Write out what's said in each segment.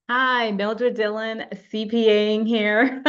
Hi, Mildred Dillon CPAing here.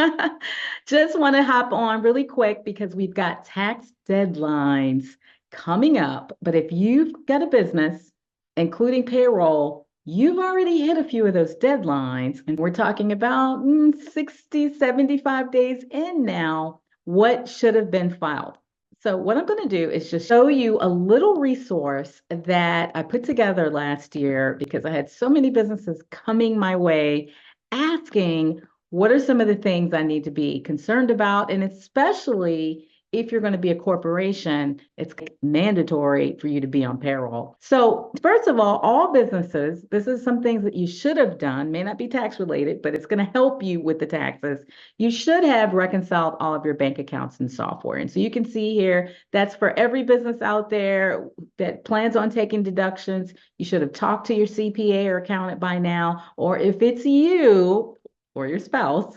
Just want to hop on really quick because we've got tax deadlines coming up. But if you've got a business, including payroll, you've already hit a few of those deadlines. And we're talking about 60, 75 days in now. What should have been filed? So what I'm going to do is just show you a little resource that I put together last year because I had so many businesses coming my way asking what are some of the things I need to be concerned about, and especially if you're going to be a corporation, it's mandatory for you to be on payroll. So, first of all businesses, this is some things that you should have done, may not be tax related, but it's going to help you with the taxes. You should have reconciled all of your bank accounts and software. And so you can see here, that's for every business out there that plans on taking deductions. You should have talked to your CPA or accountant by now, or if it's you or your spouse,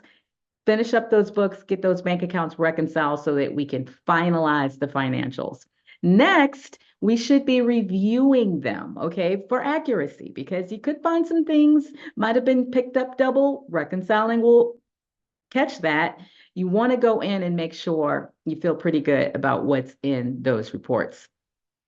finish up those books, get those bank accounts reconciled so that we can finalize the financials. Next, we should be reviewing them, okay, for accuracy, because you could find some things might have been picked up double. Reconciling will catch that. You want to go in and make sure you feel pretty good about what's in those reports.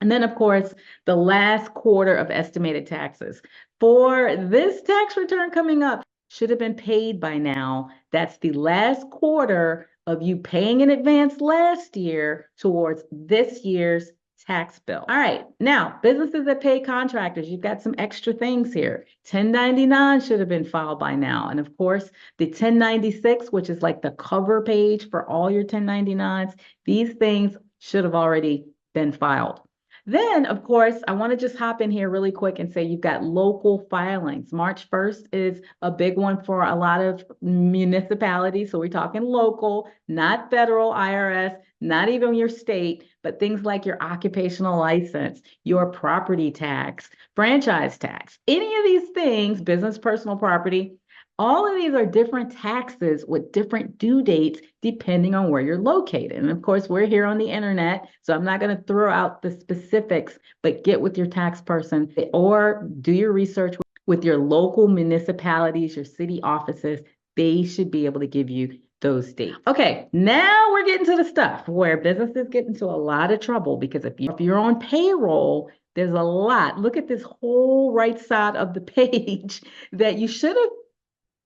And then, of course, the last quarter of estimated taxes. For this tax return coming up, should have been paid by now. That's the last quarter of you paying in advance last year towards this year's tax bill. All right, now businesses that pay contractors, you've got some extra things here. 1099 should have been filed by now. And of course, the 1096, which is like the cover page for all your 1099s, these things should have already been filed. Then, of course, I want to just hop in here really quick and say you've got local filings. March 1st is a big one for a lot of municipalities. So we're talking local, not federal IRS, not even your state, but things like your occupational license, your property tax, franchise tax, any of these things, business, personal property. All of these are different taxes with different due dates depending on where you're located. And of course, we're here on the internet, so I'm not going to throw out the specifics, but get with your tax person or do your research with your local municipalities, your city offices. They should be able to give you those dates. Okay, now we're getting to the stuff where businesses get into a lot of trouble because if you're on payroll, there's a lot. Look at this whole right side of the page that you should have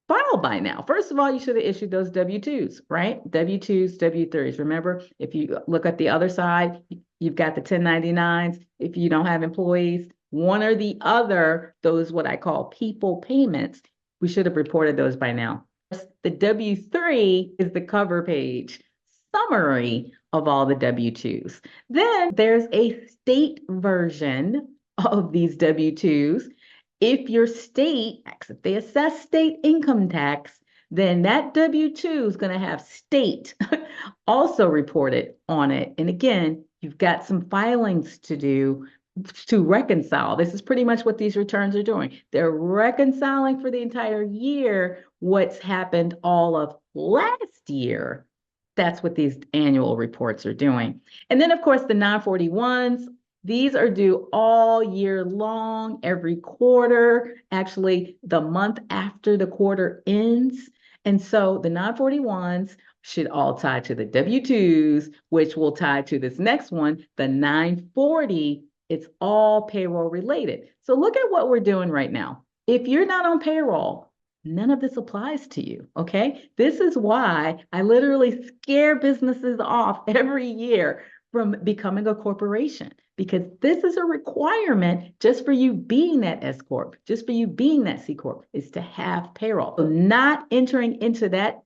filed by now. First of all, you should have issued those W-2s, right? W-2s, W-3s. Remember, if you look at the other side, you've got the 1099s. If you don't have employees, one or the other, those what I call people payments, we should have reported those by now. The W-3 is the cover page summary of all the W-2s. Then there's a state version of these W-2s. If your state, if they assess state income tax, then that W-2 is going to have state also reported on it. And again, you've got some filings to do to reconcile. This is pretty much what these returns are doing. They're reconciling for the entire year what's happened all of last year. That's what these annual reports are doing. And then, of course, the 941s, these are due all year long, every quarter, actually the month after the quarter ends. And so the 941s should all tie to the W-2s, which will tie to this next one, the 940. It's all payroll related. So look at what we're doing right now. If you're not on payroll, none of this applies to you, okay? This is why I literally scare businesses off every year from becoming a corporation, because this is a requirement just for you being that S Corp, just for you being that C Corp, is to have payroll. So not entering into that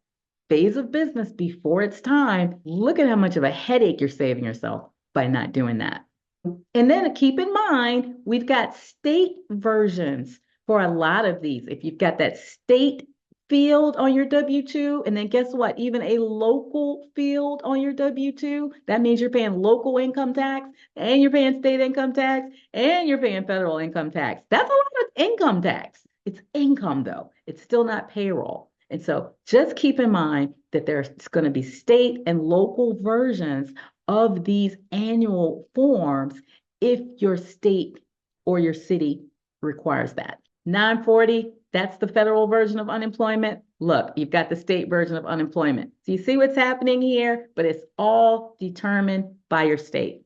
phase of business before it's time, look at how much of a headache you're saving yourself by not doing that. And then keep in mind, we've got state versions for a lot of these. If you've got that state field on your W-2, and then guess what? Even a local field on your W-2, that means you're paying local income tax, and you're paying state income tax, and you're paying federal income tax. That's a lot of income tax. It's income, though. It's still not payroll. And so just keep in mind that there's going to be state and local versions of these annual forms if your state or your city requires that. 940, That's the federal version of unemployment. Look, you've got the state version of unemployment. So you see what's happening here, but it's all determined by your state.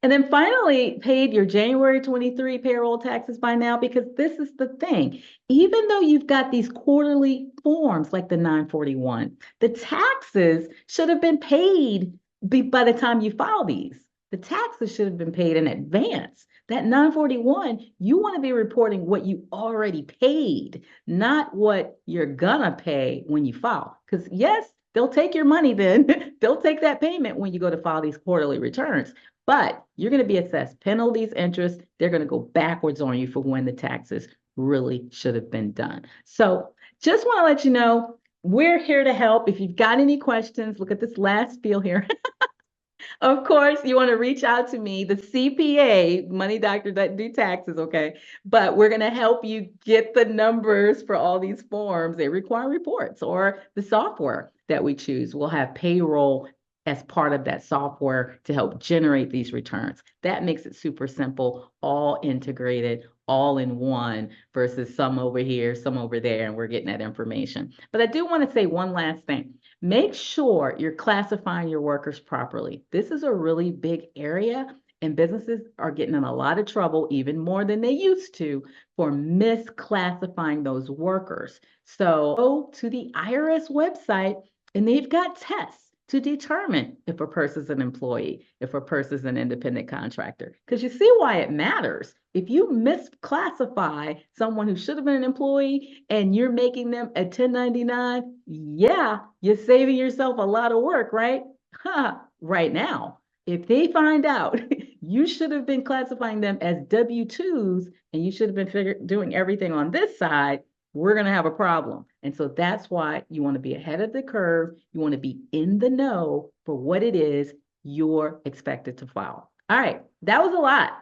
And then finally, paid your January 23 payroll taxes by now, because this is the thing. Even though you've got these quarterly forms like the 941, the taxes should have been paid by the time you file these. The taxes should have been paid in advance. That 941, you want to be reporting what you already paid, not what you're gonna pay when you file. Because yes, they'll take your money then. They'll take that payment when you go to file these quarterly returns. But you're going to be assessed penalties, interest. They're going to go backwards on you for when the taxes really should have been done. So just want to let you know, we're here to help. If you've got any questions, look at this last spiel here. Of course, you want to reach out to me, the CPA, Money Doctor that do taxes, okay? But we're going to help you get the numbers for all these forms. They require reports, or the software that we choose. We'll have Payroll as part of that software to help generate these returns. That makes it super simple, all integrated, all in one, versus some over here, some over there, and we're getting that information. But I do want to say one last thing. Make sure you're classifying your workers properly. This is a really big area, and businesses are getting in a lot of trouble, even more than they used to, for misclassifying those workers. So go to the IRS website, and they've got tests to determine if a person's an employee, if a person's an independent contractor. Because you see why it matters. If you misclassify someone who should have been an employee and you're making them a 1099, yeah, you're saving yourself a lot of work, right? Right now. If they find out you should have been classifying them as W-2s and you should have been doing everything on this side, we're going to have a problem. And so that's why you want to be ahead of the curve. You want to be in the know for what it is you're expected to file. All right, that was a lot.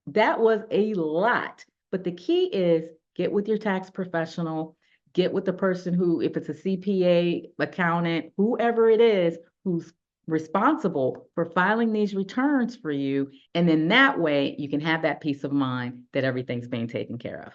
That was a lot. But the key is get with your tax professional, get with the person who, if it's a CPA, accountant, whoever it is, who's responsible for filing these returns for you. And then that way you can have that peace of mind that everything's being taken care of.